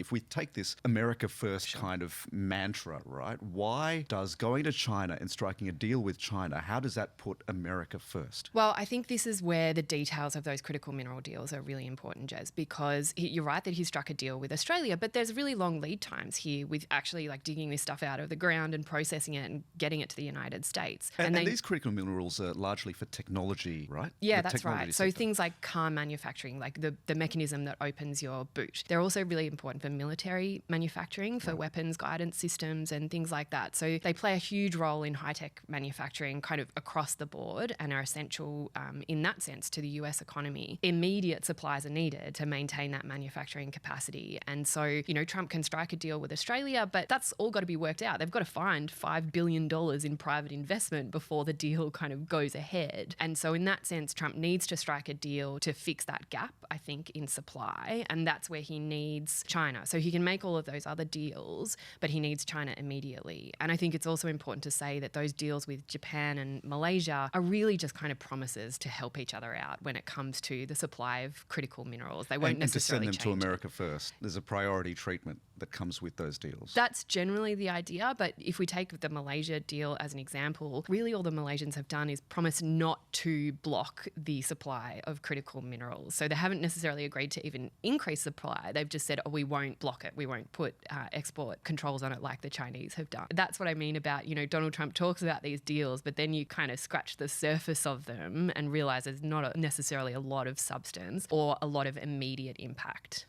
if we take this America first kind of mantra, right, why does going to China and striking a deal with China, how does that put America first? Well, I think this is where the details of those critical mineral deals are really important, Jez, because you're right that he struck a deal with Australia, but there's really long lead times here with actually like digging this stuff out of the ground and processing it and getting it to the United States. And these critical minerals are largely for technology, right? Yeah, that's right. So things like car manufacturing, like the mechanism that opens your boot. They're also really important for military manufacturing, for weapons guidance systems and things like that. So they play a huge role in high-tech manufacturing kind of across the board and are essential in that sense to the US economy. Immediate supplies are needed to maintain that manufacturing capacity. And so, you know, Trump can strike a deal with Australia, but that's all got to be worked out. They've got to find $5 billion in private investment before the deal kind of goes ahead. And so in that sense, Trump needs to strike a deal to fix that gap, I think, in supply. And that's where he needs China. So he can make all of those other deals, but he needs China immediately. And I think it's also important to say that those deals with Japan and Malaysia are really just kind of promises to help each other out when it comes to the supply of critical minerals. They won't necessarily and to send them to America first. There's a priority treatment that comes with those deals. That's generally the idea, but if we take the Malaysia deal as an example, really all the Malaysians have done is promise not to block the supply of critical minerals. So they haven't necessarily agreed to even increase supply. They've just said, oh, we won't block it. We won't put export controls on it like the Chinese have done. That's what I mean about, you know, Donald Trump talks about these deals, but then you kind of scratch the surface of them and realise there's not necessarily a lot of substance or a lot of immediate impact.